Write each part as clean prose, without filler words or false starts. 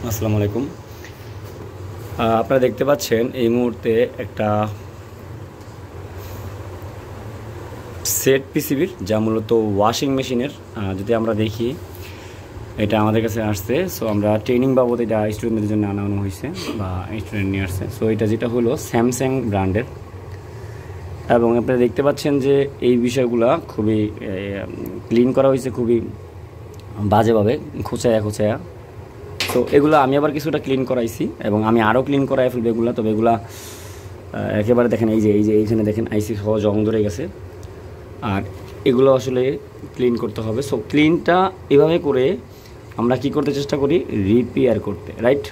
আসসালামু আলাইকুম। আপনারা দেখতে পাচ্ছেন এই মুহূর্তে একটা সেট পিসিবির, যা মূলত ওয়াশিং মেশিনের। যদি আমরা দেখি, এটা আমাদের কাছে আসছে। সো আমরা ট্রেনিং বাবদ এটা স্টুডেন্টদের জন্য আনানো হয়েছে বা স্টুডেন্ট নিয়ে আসছে। সো এটা যেটা হলো স্যামসাং ব্র্যান্ডের, এবং আপনারা দেখতে পাচ্ছেন যে এই বিষয়গুলো খুবই ক্লিন করা হয়েছে, খুবই বাজেভাবে খোঁচায়া। তো এগুলো আমি আবার কিছুটা ক্লিন করাইছি, এবং আমি আরও ক্লিন করাই ফেলবো এগুলো। তবে এগুলা একেবারে দেখেন, এই যে এইখানে দেখেন আইসি সহ জং ধরে গেছে, আর এগুলো আসলে ক্লিন করতে হবে। সো ক্লিনটা এভাবে করে আমরা কি করতে চেষ্টা করি, রিপেয়ার করতে, রাইট?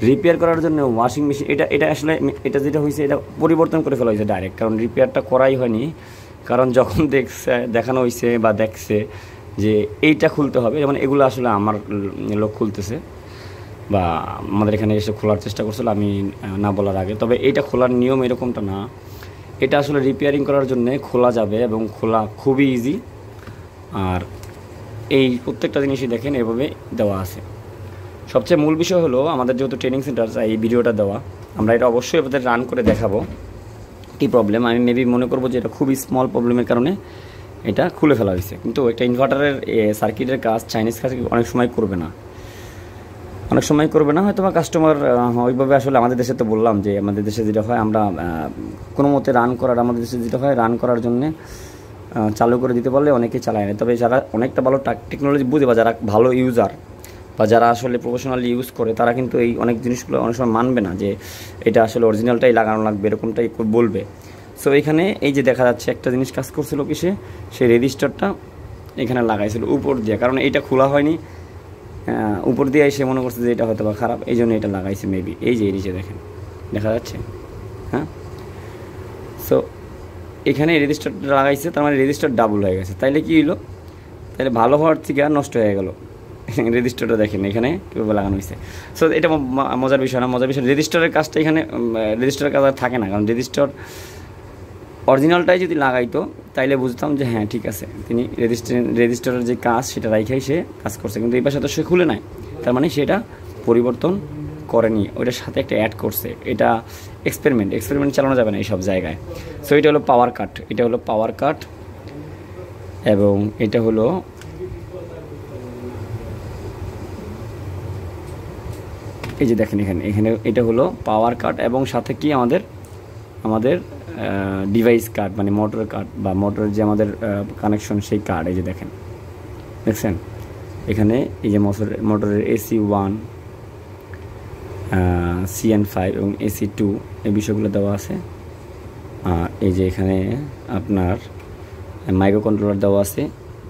রিপেয়ার করার জন্য ওয়াশিং মেশিন এটা আসলে এটা যেটা হয়েছে এটা পরিবর্তন করে ফেলা হয়েছে ডাইরেক্ট, কারণ রিপেয়ারটা করাই হয়নি। কারণ যখন দেখানো হয়েছে বা দেখছে যে এইটা খুলতে হবে, যেমন এগুলো আসলে আমার লোক খুলতেছে বা আমাদের এখানে এসে খোলার চেষ্টা করছিল আমি না বলার আগে। তবে এইটা খোলার নিয়ম এরকমটা না, এটা আসলে রিপেয়ারিং করার জন্য খোলা যাবে এবং খোলা খুবই ইজি। আর এই প্রত্যেকটা জিনিসই দেখেন এভাবে দেওয়া আছে। সবচেয়ে মূল বিষয় হলো আমাদের যেহেতু ট্রেনিং সেন্টার, এই ভিডিওটা দেওয়া, আমরা এটা অবশ্যই এবার রান করে দেখাবো কী প্রবলেম। আমি মেবি মনে করবো যে এটা খুবই স্মল প্রবলেমের কারণে এটা খুলে ফেলা হয়েছে, কিন্তু একটা ইনভার্টারের সার্কিটের কাজ চাইনিজ কাজ অনেক সময় করবে না, হয়তো বা কাস্টমার ওইভাবে। আসলে আমাদের দেশে তো বললাম যে আমাদের দেশে যেটা হয়, আমরা কোনো মতে আমাদের দেশে যেটা হয়, রান করার জন্যে চালু করে দিতে পারলে অনেকেই চালায় না। তবে যারা অনেকটা ভালো টেকনোলজি বুঝে বা যারা ভালো ইউজার বা যারা আসলে প্রফেশনালি ইউজ করে, তারা কিন্তু এই অনেক জিনিসগুলো অনেক সময় মানবে না যে এটা আসলে অরিজিনালটাই লাগানো লাগবে, এরকমটাই বলবে। সো এখানে এই যে দেখা যাচ্ছে একটা জিনিস কাজ করছিল কিসে, সেই রেজিস্টারটা এখানে লাগাইছিল উপর দিয়ে, কারণ এইটা খোলা হয়নি, উপর দিয়ে এসে মনে করছে যে এটা হয়তো বা খারাপ, এই জন্য এটা লাগাইছে মেবি। এই যে নিচে দেখেন দেখা যাচ্ছে, হ্যাঁ। সো এখানে রেজিস্টারটা লাগাইছে, তার মানে রেজিস্টার ডাবল হয়ে গেছে। তাইলে কি হলো, তাহলে ভালো হওয়ার থেকে আর নষ্ট হয়ে গেল। রেজিস্টারটা দেখেন এখানে কীভাবে লাগানো হয়েছে। সো এটা মজার বিষয় না, মজার বিষয় রেজিস্টারের কাজটা এখানে রেজিস্টারের কাজ আর থাকে না, কারণ অরিজিনালটাই যদি লাগাইতো তাইলে বুঝতাম যে হ্যাঁ ঠিক আছে, তিনি রেজিস্টারের যে কাজ সেটা রাইখাই সে কাজ করছে, কিন্তু এই পাশে তো সে খুলে নাই, তার মানে সেটা পরিবর্তন করেনি, ওইটার সাথে একটা অ্যাড করছে। এটা এক্সপেরিমেন্ট চালানো যাবে না এইসব জায়গায়। সো এটা হলো পাওয়ার কাট, এবং এটা হলো এই যে দেখেন এখানে এটা হলো পাওয়ার কাট, এবং সাথে কি আমাদের ডিভাইস কার্ড, মানে মোটর কার্ড বা মোটরের যে আমাদের কানেকশন, সেই কার্ড। এই যে দেখছেন এখানে এই যে মোটরের AC1, CN5 এবং AC2 এই বিষয়গুলো দেওয়া আছে। আর এই যে এখানে আপনার মাইক্রো কন্ট্রোলার দেওয়া আছে।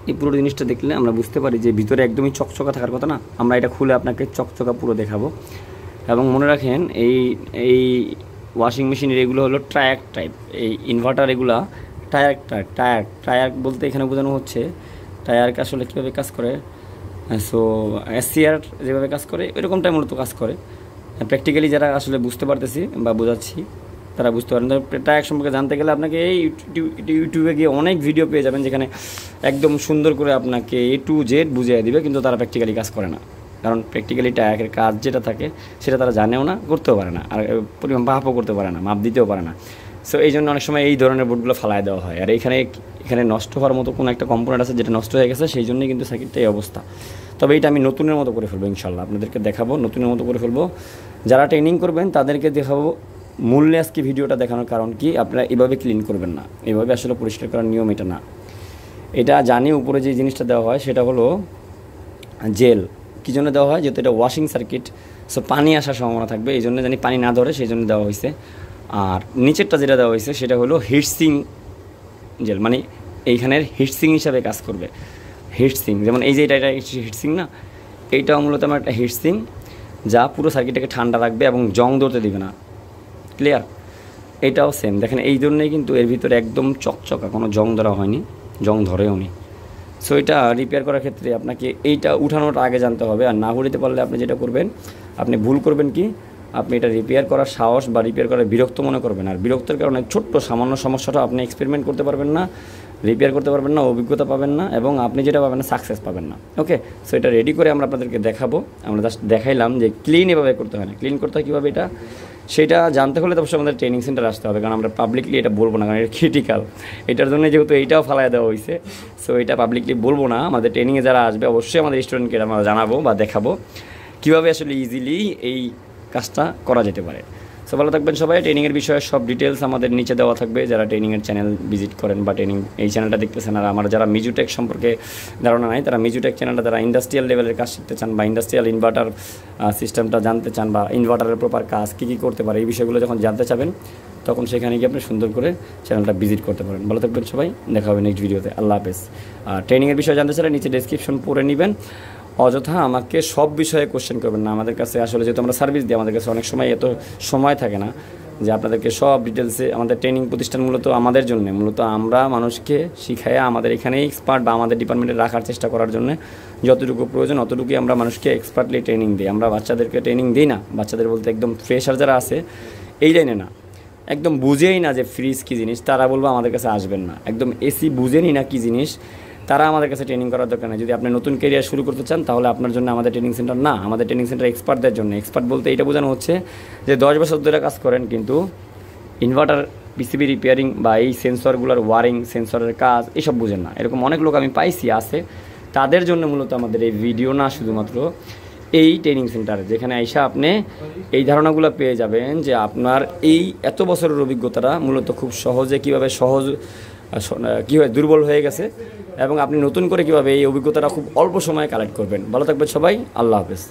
এই পুরো জিনিসটা দেখলে আমরা বুঝতে পারি যে ভিতরে একদমই চকচকা থাকার কথা না। আমরা এটা খুলে আপনাকে চকচকা পুরো দেখাবো। এবং মনে রাখেন এই ওয়াশিং মেশিনের এগুলো হলো ট্রায়াক টাইপ, এই ইনভার্টার এগুলা টায়ার বলতে এখানে বোঝানো হচ্ছে টায়ারকে আসলে কীভাবে কাজ করে। সো SCR যেভাবে কাজ করে এরকমটাই মূলত কাজ করে। প্র্যাকটিক্যালি যারা আসলে বুঝতে পারতেছি বা বোঝাচ্ছি তারা বুঝতে পারেন। টায়ার সম্পর্কে জানতে গেলে আপনাকে এই ইউটিউবে গিয়ে অনেক ভিডিও পেয়ে যাবেন, যেখানে একদম সুন্দর করে আপনাকে A to Z বুঝিয়ে দিবে, কিন্তু তারা প্র্যাকটিক্যালি কাজ করে না, কারণ প্র্যাকটিক্যালি টায়ারের কাজ যেটা থাকে সেটা তারা জানেও না, করতেও পারে না, আর মাপও করতে পারে না, মাপ দিতেও পারে না। সো এই জন্য অনেক সময় এই ধরনের বোর্ডগুলো ফালাই দেওয়া হয়। আর এখানে নষ্ট হওয়ার মতো কোনো একটা কম্পোনেন্ট আছে যেটা নষ্ট হয়ে গেছে, সেই জন্যই কিন্তু সার্কিটটা এই অবস্থা। তবে এটা আমি নতুনের মতো করে ফেলবো ইনশাল্লাহ, আপনাদেরকে দেখাবো, নতুনের মতো করে ফেলবো। যারা ট্রেনিং করবেন তাদেরকে দেখাবো মূল্যে আজকে ভিডিওটা দেখানোর কারণ কি, আপনারা এভাবে ক্লিন করবেন না, এভাবে আসলে পরিষ্কার করার নিয়ম এটা না। এটা জানি উপরে যে জিনিসটা দেওয়া হয় সেটা হলো জেল। কী জন্য দেওয়া হয়, যেহেতু এটা ওয়াশিং সার্কিট, সো পানি আসার সম্ভাবনা থাকবে, এই জন্য জানি পানি না ধরে, সেই জন্য দেওয়া হয়েছে। আর নিচেরটা যেটা দেওয়া হয়েছে সেটা হলো হিটসিং জেল, মানে এইখানের হিটসিং হিসাবে কাজ করবে। যেমন এই যে এটা হিটসিং না, এইটাও মূলত আমার একটা হিটসিং, যা পুরো সার্কিটটাকে ঠান্ডা রাখবে এবং জং ধরতে দিবে না। ক্লিয়ার? এটাও সেম দেখেন, এই জন্যই কিন্তু এর ভিতরে একদম চকচকা, কোনো জং ধরা হয়নি, জং ধরেও নি। সো এটা রিপেয়ার করার ক্ষেত্রে আপনাকে এইটা উঠানোটা আগে জানতে হবে। আর না উঠাতে পারলে আপনি যেটা করবেন, আপনি ভুল করবেন কি, আপনি এটা রিপেয়ার করার সাহস বা রিপেয়ার করার বিরক্ত মনে করবেন, আর বিরক্তের কারণে ছোট্ট সামান্য সমস্যাটা আপনি এক্সপেরিমেন্ট করতে পারবেন না, রিপেয়ার করতে পারবেন না, অভিজ্ঞতা পাবেন না, এবং আপনি যেটা পাবেন না সাকসেস পাবেন না। ওকে, সো এটা রেডি করে আমরা আপনাদেরকে দেখাবো। আমরা জাস্ট দেখাইলাম যে ক্লিন এভাবে করতে হয় না, ক্লিন করতে হয় কীভাবে এটা সেটা জানতে হলে তো অবশ্যই আমাদের ট্রেনিং সেন্টার আসতে হবে, কারণ আমরা পাবলিকলি এটা বলবো না, কারণ এটা ক্রিটিক্যাল। এটার জন্য যেহেতু এইটাও ফালাই দেওয়া হয়েছে, সো এটা পাবলিকলি বলবো না। আমাদের ট্রেনিংয়ে যারা আসবে অবশ্যই আমাদের স্টুডেন্টকে আমরা জানাবো বা দেখাবো কীভাবে আসলে ইজিলি এই কাজটা করা যেতে পারে। সো ভালো থাকবেন সবাই। ট্রেনিংয়ের বিষয়ে সব ডিটেলস আমাদের নিচে দেওয়া থাকবে, যারা ট্রেনিংয়ের চ্যানেল ভিজিট করেন বা ট্রেনিং এই চ্যানেলটা দেখতেছেন। আর আমার যারা মিজুটেক সম্পর্কে ধারণা নাই, তারা মিজুটেক চ্যানেলটা যারা ইন্ডাস্ট্রিয়াল লেভেলের কাজ শিখতে চান বা ইন্ডাস্ট্রিয়াল ইনভার্টার সিস্টেমটা জানতে চান বা ইনভার্টারের প্রপার কাজ কী কী করতে পারে এই বিষয়গুলো যখন জানতে চাবেন, তখন সেখানে গিয়ে আপনি সুন্দর করে চ্যানেলটা ভিজিট করতে পারেন। ভালো থাকবেন সবাই, দেখা হবে নেক্সট ভিডিওতে। আল্লাহ হাফেজ। আর ট্রেনিংয়ের বিষয়ে জানতে চাইলে নিচে ডেসক্রিপশন পড়ে নেবেন। অযথা আমাকে সব বিষয়ে কোশ্চেন করবেন না। আমাদের কাছে আসলে যেহেতু আমরা সার্ভিস দিই, আমাদের কাছে অনেক সময় এত সময় থাকে না যে আপনাদেরকে সব ডিটেলসে। আমাদের ট্রেনিং প্রতিষ্ঠান মূলত আমাদের জন্য, মূলত আমরা মানুষকে শিখাইয়া আমাদের এখানেই এক্সপার্ট বা আমাদের ডিপার্টমেন্টে রাখার চেষ্টা করার জন্য যতটুকু প্রয়োজন অতটুকুই আমরা মানুষকে এক্সপার্টলি ট্রেনিং দিই। আমরা বাচ্চাদেরকে ট্রেনিং দিই না, বাচ্চাদের বলতে একদম ফ্রেশার যারা আছে এই লাইনে না, একদম বুঝেই না যে ফ্রিজ কী জিনিস, তারা বলবো আমাদের কাছে আসবেন না। একদম এসি বুঝেনি না কী জিনিস, তারা আমাদের কাছে ট্রেনিং করার দরকার নেই। যদি আপনি নতুন ক্যারিয়ার শুরু করতে চান তাহলে আপনার জন্য আমাদের ট্রেনিং সেন্টার না। আমাদের ট্রেনিং সেন্টার এক্সপার্টদের জন্য। এক্সপার্ট বলতে এটা বোঝানো হচ্ছে যে 10 বছর ধরে কাজ করেন কিন্তু ইনভার্টার পিসিবি রিপেয়ারিং বা এই সেন্সরগুলোর ওয়ারিং, সেন্সরের কাজ এসব বুঝেন না, এরকম অনেক লোক আমি পাইছি আছে। তাদের জন্য মূলত আমাদের এই ভিডিও না, শুধুমাত্র এই ট্রেনিং সেন্টার, যেখানে আইসা আপনি এই ধারণাগুলো পেয়ে যাবেন যে আপনার এই এত বছরের অভিজ্ঞতাটা মূলত খুব সহজে কীভাবে কীভাবে দুর্বল হয়ে গেছে, এবং আপনি নতুন করে কীভাবে এই অভিজ্ঞতাটা খুব অল্প সময়ে কালেক্ট করবেন। ভালো থাকবেন সবাই, আল্লাহ হাফেজ।